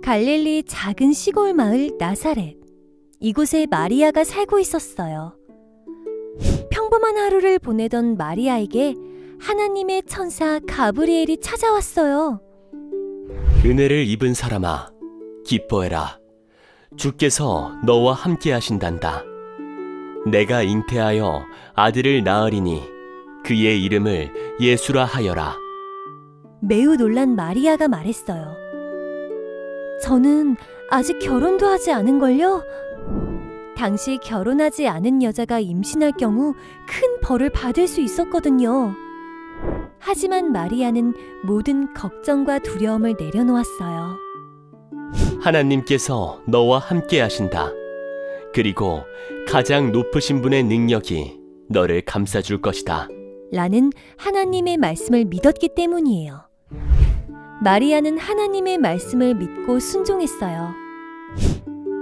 갈릴리 작은 시골 마을 나사렛. 이곳에 마리아가 살고 있었어요. 평범한 하루를 보내던 마리아에게 하나님의 천사 가브리엘이 찾아왔어요. 은혜를 입은 사람아, 기뻐해라. 주께서 너와 함께 하신단다. 내가 잉태하여 아들을 낳으리니 그의 이름을 예수라 하여라. 매우 놀란 마리아가 말했어요. 저는 아직 결혼도 하지 않은걸요? 당시 결혼하지 않은 여자가 임신할 경우 큰 벌을 받을 수 있었거든요. 하지만 마리아는 모든 걱정과 두려움을 내려놓았어요. 하나님께서 너와 함께 하신다. 그리고 가장 높으신 분의 능력이 너를 감싸줄 것이다. 라는 하나님의 말씀을 믿었기 때문이에요. 마리아는 하나님의 말씀을 믿고 순종했어요.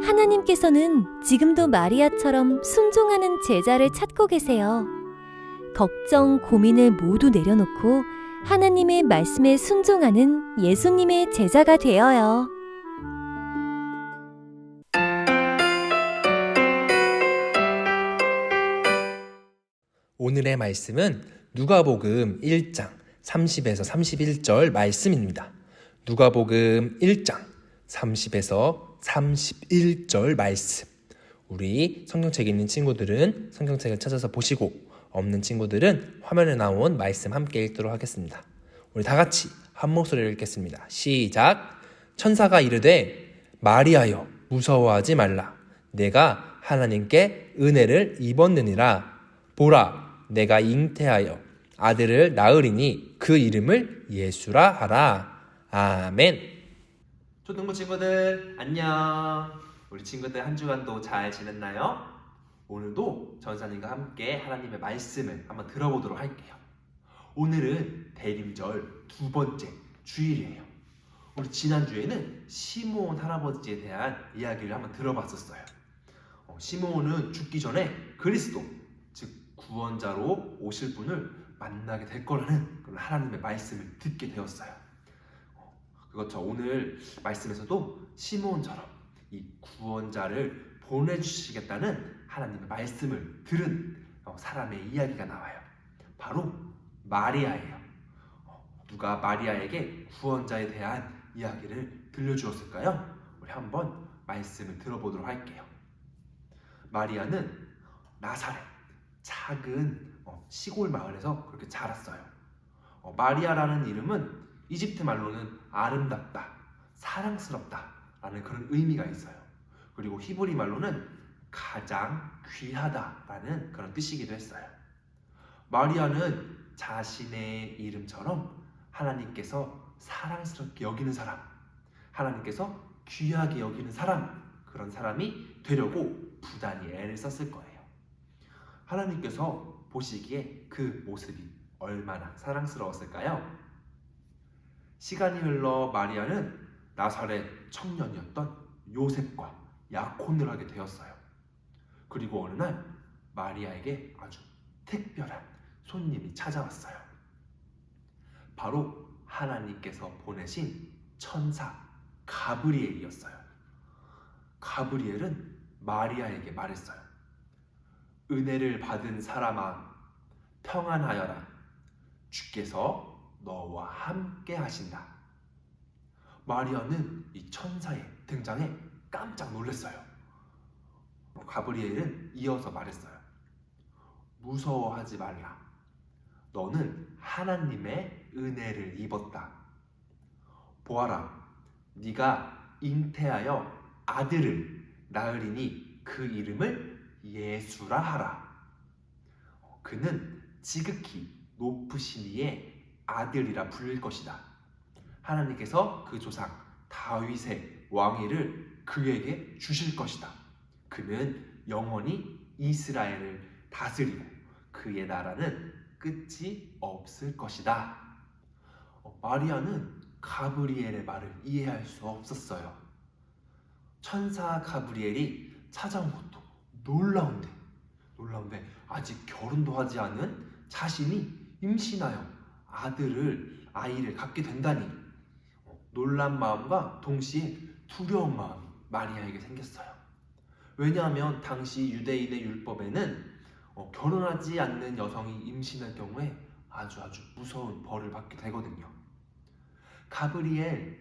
하나님께서는 지금도 마리아처럼 순종하는 제자를 찾고 계세요. 걱정, 고민을 모두 내려놓고 하나님의 말씀에 순종하는 예수님의 제자가 되어요. 오늘의 말씀은 누가복음 1장 30에서 31절 말씀입니다. 누가복음 1장 30에서 31절 말씀. 우리 성경책 있는 친구들은 성경책을 찾아서 보시고, 없는 친구들은 화면에 나온 말씀 함께 읽도록 하겠습니다. 우리 다 같이 한 목소리로 읽겠습니다. 시작. 천사가 이르되 마리아여 무서워하지 말라. 내가 하나님께 은혜를 입었느니라. 보라, 내가 잉태하여 아들을 낳으리니 그 이름을 예수라 하라. 아멘. 초등부 친구들 안녕. 우리 친구들 한 주간도 잘 지냈나요? 오늘도 전사님과 함께 하나님의 말씀을 한번 들어보도록 할게요. 오늘은 대림절 두 번째 주일이에요. 우리 지난주에는 시므온 할아버지에 대한 이야기를 한번 들어봤었어요. 시므온은 죽기 전에 그리스도, 즉 구원자로 오실 분을 만나게 될 거라는 그런 하나님의 말씀을 듣게 되었어요. 그렇죠. 오늘 말씀에서도 시므온처럼 이 구원자를 보내주시겠다는 하나님의 말씀을 들은 사람의 이야기가 나와요. 바로 마리아예요. 누가 마리아에게 구원자에 대한 이야기를 들려주었을까요? 우리 한번 말씀을 들어보도록 할게요. 마리아는 나사렛, 작은 시골 마을에서 그렇게 자랐어요. 마리아라는 이름은 이집트 말로는 아름답다, 사랑스럽다 라는 그런 의미가 있어요. 그리고 히브리 말로는 가장 귀하다라는 그런 뜻이기도 했어요. 마리아는 자신의 이름처럼 하나님께서 사랑스럽게 여기는 사람, 하나님께서 귀하게 여기는 사람, 그런 사람이 되려고 부단히 애를 썼을 거예요. 하나님께서 보시기에 그 모습이 얼마나 사랑스러웠을까요? 시간이 흘러 마리아는 나사렛 청년이었던 요셉과 약혼을 하게 되었어요. 그리고 어느 날 마리아에게 아주 특별한 손님이 찾아왔어요. 바로 하나님께서 보내신 천사 가브리엘이었어요. 가브리엘은 마리아에게 말했어요. 은혜를 받은 사람아, 평안하여라. 주께서 너와 함께 하신다. 마리아는 이 천사의 등장에 깜짝 놀랐어요. 가브리엘은 이어서 말했어요. 무서워하지 말라. 너는 하나님의 은혜를 입었다. 보아라, 네가 잉태하여 아들을 낳으리니 그 이름을 예수라 하라. 그는 지극히 높으신 이의 아들이라 불릴 것이다. 하나님께서 그 조상 다윗의 왕위를 그에게 주실 것이다. 그는 영원히 이스라엘을 다스리고 그의 나라는 끝이 없을 것이다. 마리아는 가브리엘의 말을 이해할 수 없었어요. 천사 가브리엘이 찾아온 것도 놀라운데 아직 결혼도 하지 않은 자신이 임신하여 아이를 갖게 된다니 놀란 마음과 동시에 두려운 마음이 마리아에게 생겼어요. 왜냐하면 당시 유대인의 율법에는 결혼하지 않는 여성이 임신할 경우에 아주 무서운 벌을 받게 되거든요. 가브리엘,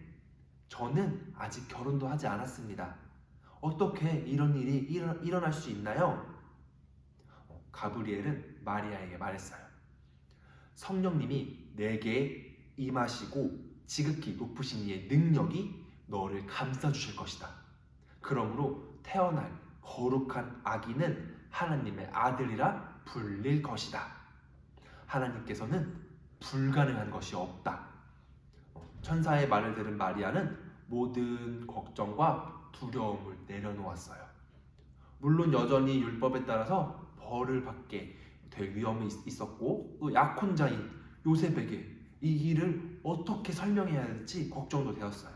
저는 아직 결혼도 하지 않았습니다. 어떻게 이런 일이 일어날 수 있나요? 가브리엘은 마리아에게 말했어요. 성령님이 내게 임하시고 지극히 높으신 이의 능력이 너를 감싸주실 것이다. 그러므로 태어날 거룩한 아기는 하나님의 아들이라 불릴 것이다. 하나님께서는 불가능한 것이 없다. 천사의 말을 들은 마리아는 모든 걱정과 두려움을 내려놓았어요. 물론 여전히 율법에 따라서 벌을 받게 될 위험이 있었고 또 약혼자인 요셉에게 이 일을 어떻게 설명해야 할지 걱정도 되었어요.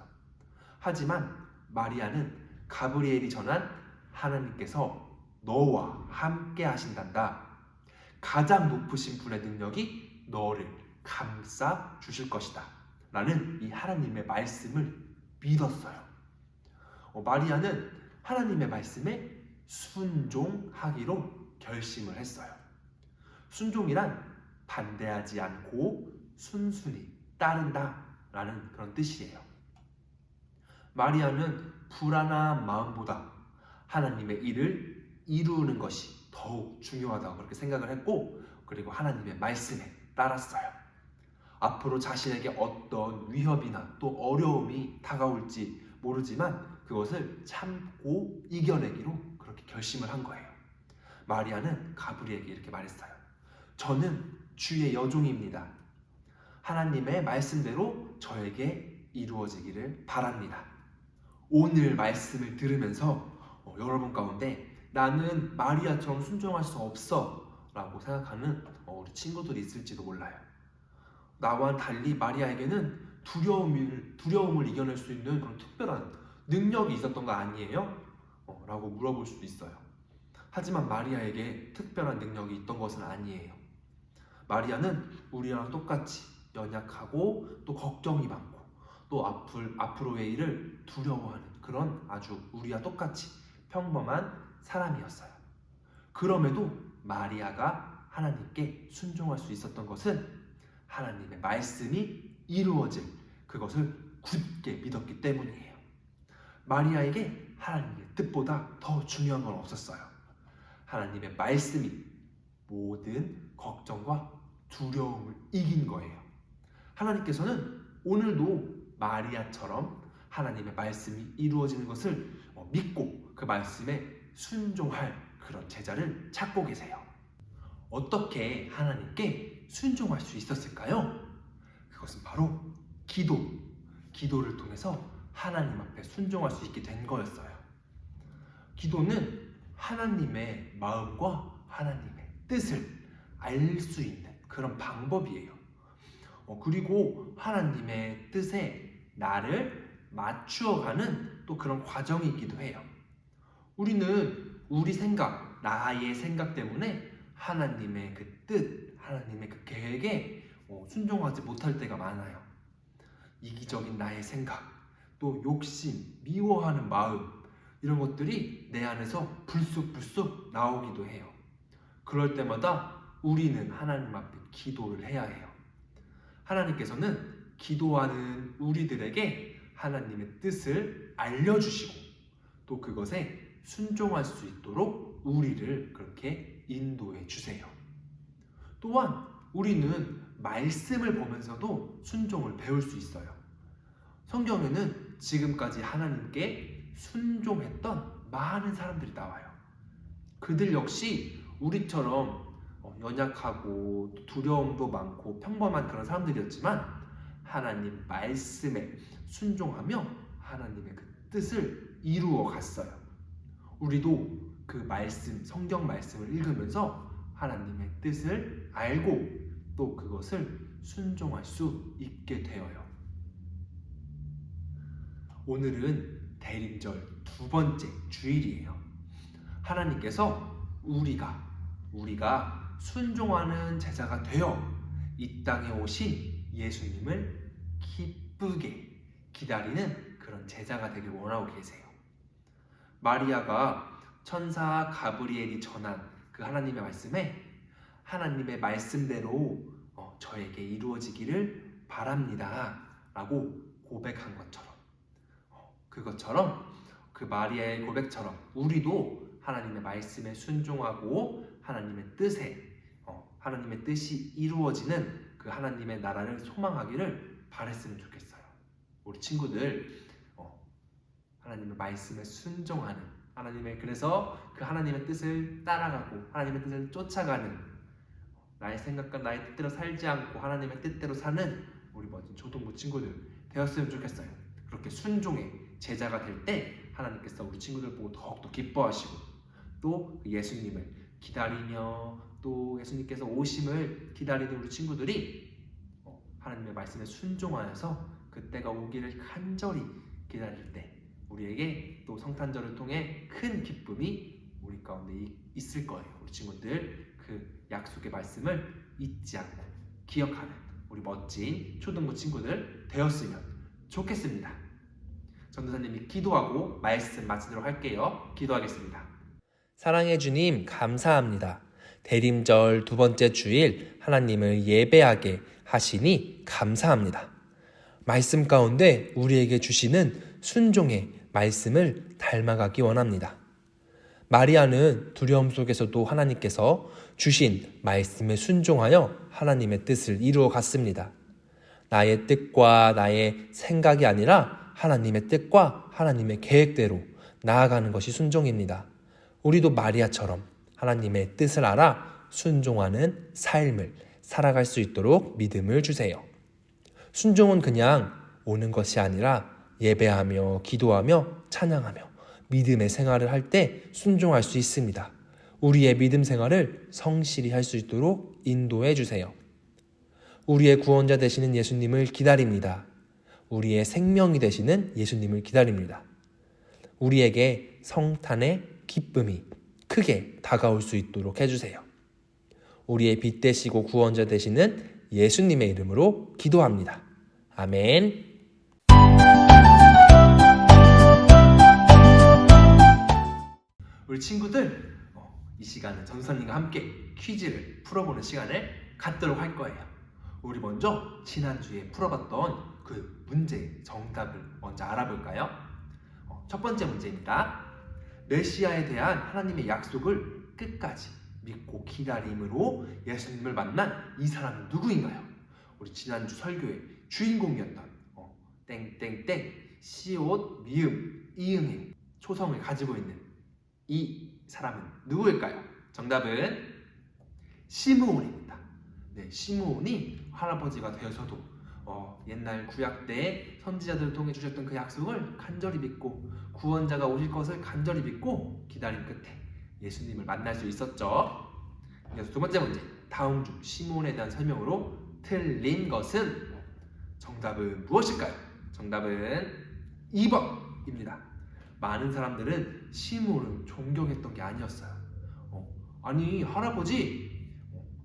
하지만 마리아는 가브리엘이 전한 하나님께서 너와 함께 하신단다. 가장 높으신 분의 능력이 너를 감싸 주실 것이다. 라는 이 하나님의 말씀을 믿었어요. 마리아는 하나님의 말씀에 순종하기로 결심을 했어요. 순종이란 반대하지 않고 순순히 따른다 라는 그런 뜻이에요. 마리아는 불안한 마음보다 하나님의 일을 이루는 것이 더욱 중요하다고 그렇게 생각을 했고, 그리고 하나님의 말씀에 따랐어요. 앞으로 자신에게 어떤 위협이나 또 어려움이 다가올지 모르지만 그것을 참고 이겨내기로 그렇게 결심을 한 거예요. 마리아는 가브리엘에게 이렇게 말했어요. 저는 주의 여종입니다. 하나님의 말씀대로 저에게 이루어지기를 바랍니다. 오늘 말씀을 들으면서 여러분 가운데 나는 마리아처럼 순종할 수 없어 라고 생각하는 우리 친구들이 있을지도 몰라요. 나와 달리 마리아에게는 두려움을 이겨낼 수 있는 그런 특별한 능력이 있었던 거 아니에요? 라고 물어볼 수도 있어요. 하지만 마리아에게 특별한 능력이 있던 것은 아니에요. 마리아는 우리랑 똑같이 연약하고 또 걱정이 많고 또 앞으로의 일을 두려워하는 그런 아주 우리와 똑같이 평범한 사람이었어요. 그럼에도 마리아가 하나님께 순종할 수 있었던 것은 하나님의 말씀이 이루어질 그것을 굳게 믿었기 때문이에요. 마리아에게 하나님의 뜻보다 더 중요한 건 없었어요. 하나님의 말씀이 모든 걱정과 두려움을 이긴 거예요. 하나님께서는 오늘도 마리아처럼 하나님의 말씀이 이루어지는 것을 믿고 그 말씀에 순종할 그런 제자를 찾고 계세요. 어떻게 하나님께 순종할 수 있었을까요? 그것은 바로 기도를 통해서 하나님 앞에 순종할 수 있게 된 거였어요. 기도는 하나님의 마음과 하나님의 뜻을 알 수 있는 그런 방법이에요. 그리고 하나님의 뜻에 나를 맞추어가는 또 그런 과정이기도 해요. 우리는 우리 생각, 나의 생각 때문에 하나님의 그 뜻, 하나님의 그 계획에 순종하지 못할 때가 많아요. 이기적인 나의 생각, 또 욕심, 미워하는 마음, 이런 것들이 내 안에서 불쑥불쑥 나오기도 해요. 그럴 때마다 우리는 하나님 앞에 기도를 해야 해요. 하나님께서는 기도하는 우리들에게 하나님의 뜻을 알려주시고 또 그것에 순종할 수 있도록 우리를 그렇게 인도해 주세요. 또한 우리는 말씀을 보면서도 순종을 배울 수 있어요. 성경에는 지금까지 하나님께 순종했던 많은 사람들이 나와요. 그들 역시 우리처럼 연약하고 두려움도 많고 평범한 그런 사람들이었지만 하나님 말씀에 순종하며 하나님의 그 뜻을 이루어 갔어요. 우리도 그 말씀, 성경 말씀을 읽으면서 하나님의 뜻을 알고 또 그것을 순종할 수 있게 되어요. 오늘은 대림절 두 번째 주일이에요. 하나님께서 우리가 우리가 순종하는 제자가 되어 이 땅에 오신 예수님을 기쁘게 기다리는 그런 제자가 되길 원하고 계세요. 마리아가 천사 가브리엘이 전한 그 하나님의 말씀에 하나님의 말씀대로 저에게 이루어지기를 바랍니다 라고 고백한 것처럼, 그것처럼 그 마리아의 고백처럼 우리도 하나님의 말씀에 순종하고 하나님의 뜻이 이루어지는 그 하나님의 나라를 소망하기를 바랬으면 좋겠어요. 우리 친구들 하나님의 말씀에 순종하는, 그래서 그 하나님의 뜻을 따라가고 하나님의 뜻을 쫓아가는, 나의 생각과 나의 뜻대로 살지 않고 하나님의 뜻대로 사는 우리 멋진 초등부 친구들 되었으면 좋겠어요. 그렇게 순종의 제자가 될 때 하나님께서 우리 친구들 보고 더욱더 기뻐하시고, 또 예수님을 기다리며 또 예수님께서 오심을 기다리는 우리 친구들이 하나님의 말씀에 순종하여서 그때가 오기를 간절히 기다릴 때 우리에게 또 성탄절을 통해 큰 기쁨이 우리 가운데 있을 거예요. 우리 친구들 그 약속의 말씀을 잊지 않고 기억하는 우리 멋진 초등부 친구들 되었으면 좋겠습니다. 전도사님이 기도하고 말씀 마치도록 할게요. 기도하겠습니다. 사랑해 주님 감사합니다. 대림절 두 번째 주일 하나님을 예배하게 하시니 감사합니다. 말씀 가운데 우리에게 주시는 순종의 말씀을 닮아가기 원합니다. 마리아는 두려움 속에서도 하나님께서 주신 말씀에 순종하여 하나님의 뜻을 이루어 갔습니다. 나의 뜻과 나의 생각이 아니라 하나님의 뜻과 하나님의 계획대로 나아가는 것이 순종입니다. 우리도 마리아처럼 하나님의 뜻을 알아 순종하는 삶을 살아갈 수 있도록 믿음을 주세요. 순종은 그냥 오는 것이 아니라 예배하며 기도하며 찬양하며 믿음의 생활을 할 때 순종할 수 있습니다. 우리의 믿음 생활을 성실히 할 수 있도록 인도해 주세요. 우리의 구원자 되시는 예수님을 기다립니다. 우리의 생명이 되시는 예수님을 기다립니다. 우리에게 성탄의 기쁨이 크게 다가올 수 있도록 해주세요. 우리의 빛 되시고 구원자 되시는 예수님의 이름으로 기도합니다. 아멘. 우리 친구들 이 시간은 전도사님과 함께 퀴즈를 풀어보는 시간을 갖도록 할 거예요. 우리 먼저 지난주에 풀어봤던 그 문제의 정답을 먼저 알아볼까요? 첫 번째 문제입니다. 메시아에 대한 하나님의 약속을 끝까지 믿고 기다림으로 예수님을 만난 이 사람은 누구인가요? 우리 지난주 설교의 주인공이었던 땡땡땡 시옷 미음 이응의 초성을 가지고 있는 이 사람은 누구일까요? 정답은 시므온입니다. 네, 시므온이 할아버지가 되어서도 옛날 구약 때 선지자들을 통해 주셨던 그 약속을 간절히 믿고 구원자가 오실 것을 간절히 믿고 기다림 끝에 예수님을 만날 수 있었죠. 그래서 두 번째 문제, 다음 중 시므온에 대한 설명으로 틀린 것은, 정답은 무엇일까요? 정답은 2번입니다. 많은 사람들은 시므온을 존경했던 게 아니었어요. 아니 할아버지,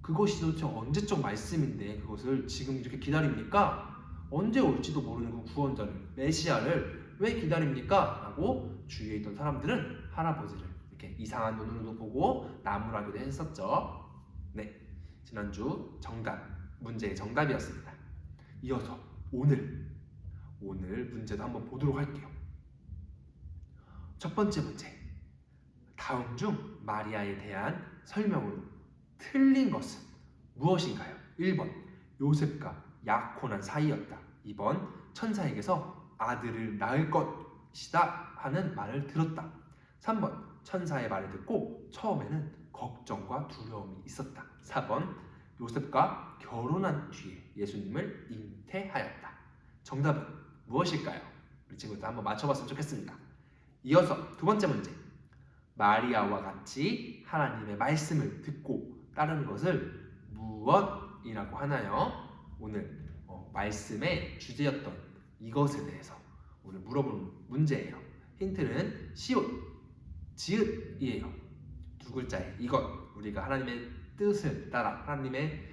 그것이 도대체 언제적 말씀인데 그것을 지금 이렇게 기다립니까? 언제 올지도 모르는 그 구원자를, 메시아를 왜 기다립니까? 라고 주위에 있던 사람들은 할아버지를 이렇게 이상한 눈으로도 보고 나무라기도 했었죠. 네, 지난주 문제의 정답이었습니다. 이어서 오늘 문제도 한번 보도록 할게요. 첫 번째 문제, 다음 중 마리아에 대한 설명으로 틀린 것은 무엇인가요? 1번, 요셉과 약혼한 사이였다. 2번, 천사에게서 아들을 낳을 것이다 하는 말을 들었다. 3번, 천사의 말을 듣고 처음에는 걱정과 두려움이 있었다. 4번, 요셉과 결혼한 뒤에 예수님을 잉태하였다. 정답은 무엇일까요? 우리 친구들 한번 맞춰봤으면 좋겠습니다. 이어서 두 번째 문제, 마리아와 같이 하나님의 말씀을 듣고 따르는 것을 무엇이라고 하나요? 오늘 말씀의 주제였던 이것에 대해서 오늘 물어보는 문제예요. 힌트는 시옷, 지읒이에요. 두 글자의 이것, 우리가 하나님의 뜻을 따라 하나님의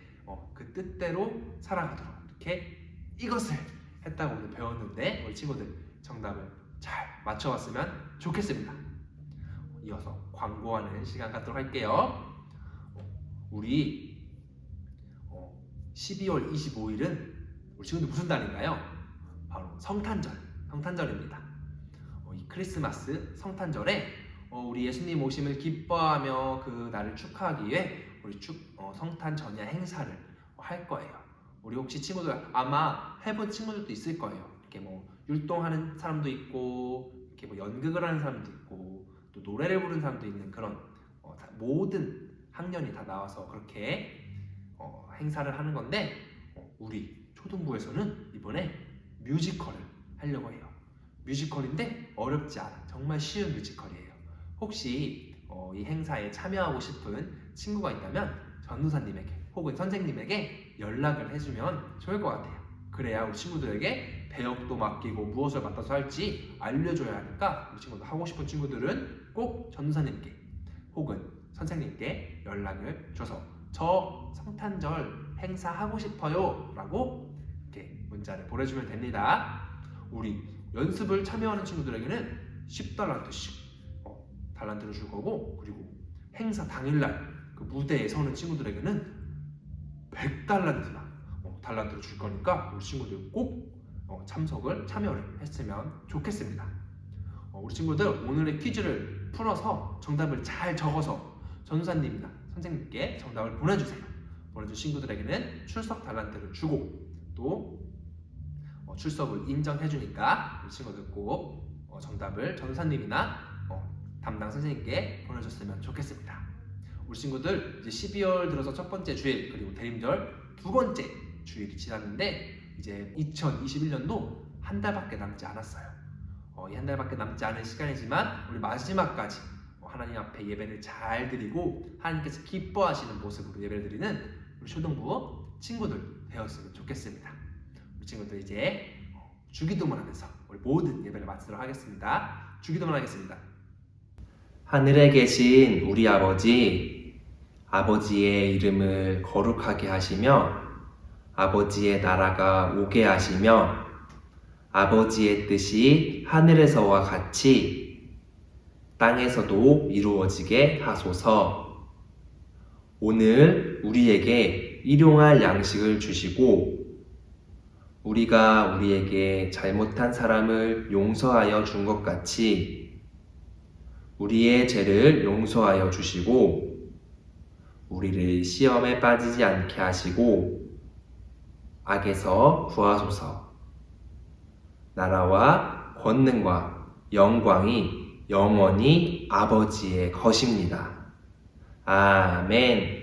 그 뜻대로 살아가도록 이렇게 이것을 했다고 오늘 배웠는데 우리 친구들 정답을 잘 맞춰봤으면 좋겠습니다. 이어서 광고하는 시간 갖도록 할게요. 우리 12월 25일은 우리 친구들 무슨 달인가요? 바로 성탄절입니다. 이 크리스마스 성탄절에 우리 예수님 오심을 기뻐하며 그 날을 축하하기 위해 우리 성탄 전야 행사를 할 거예요. 우리 혹시 친구들 아마 해본 친구들도 있을 거예요. 이렇게 뭐 율동하는 사람도 있고, 이렇게 뭐 연극을 하는 사람도 있고, 또 노래를 부르는 사람도 있는 그런 모든 학년이 다 나와서 그렇게 행사를 하는 건데, 우리 초등부에서는 이번에 뮤지컬을 하려고 해요. 뮤지컬인데 어렵지 않아, 정말 쉬운 뮤지컬이에요. 혹시 이 행사에 참여하고 싶은 친구가 있다면 전도사님에게 혹은 선생님에게 연락을 해주면 좋을 것 같아요. 그래야 우리 친구들에게 배역도 맡기고 무엇을 맡아서 할지 알려줘야 하니까 우리 친구들 하고 싶은 친구들은 꼭 전도사님께 혹은 선생님께 연락을 줘서 저 성탄절 행사 하고 싶어요 라고 이렇게 문자를 보내주면 됩니다. 우리 연습을 참여하는 친구들에게는 10달란트씩 달란트를 줄 거고, 그리고 행사 당일날 그 무대에 서는 친구들에게는 100달란트나 달란트를 줄 거니까 우리 친구들 꼭 참여를 했으면 좋겠습니다. 우리 친구들 오늘의 퀴즈를 풀어서 정답을 잘 적어서 전도사님이나 선생님께 정답을 보내주세요. 보내준 친구들에게는 출석 달란트를 주고 또 출석을 인정해주니까 우리 친구들 꼭 정답을 전도사님이나 담당 선생님께 보내줬으면 좋겠습니다. 우리 친구들 이제 12월 들어서 첫 번째 주일 그리고 대림절 두 번째 주일이 지났는데 이제 2021년도 한 달밖에 남지 않았어요. 이 한 달밖에 남지 않은 시간이지만 우리 마지막까지 하나님 앞에 예배를 잘 드리고 하나님께서 기뻐하시는 모습으로 예배를 드리는 우리 초등부 친구들 되었으면 좋겠습니다. 우리 친구들 이제 주기도문 하면서 우리 모든 예배를 마치도록 하겠습니다. 주기도문 하겠습니다. 하늘에 계신 우리 아버지, 아버지의 이름을 거룩하게 하시며 아버지의 나라가 오게 하시며 아버지의 뜻이 하늘에서와 같이 땅에서도 이루어지게 하소서. 오늘 우리에게 일용할 양식을 주시고 우리가 우리에게 잘못한 사람을 용서하여 준 것 같이 우리의 죄를 용서하여 주시고 우리를 시험에 빠지지 않게 하시고 악에서 구하소서. 나라와 권능과 영광이 영원히 아버지의 것입니다. 아멘.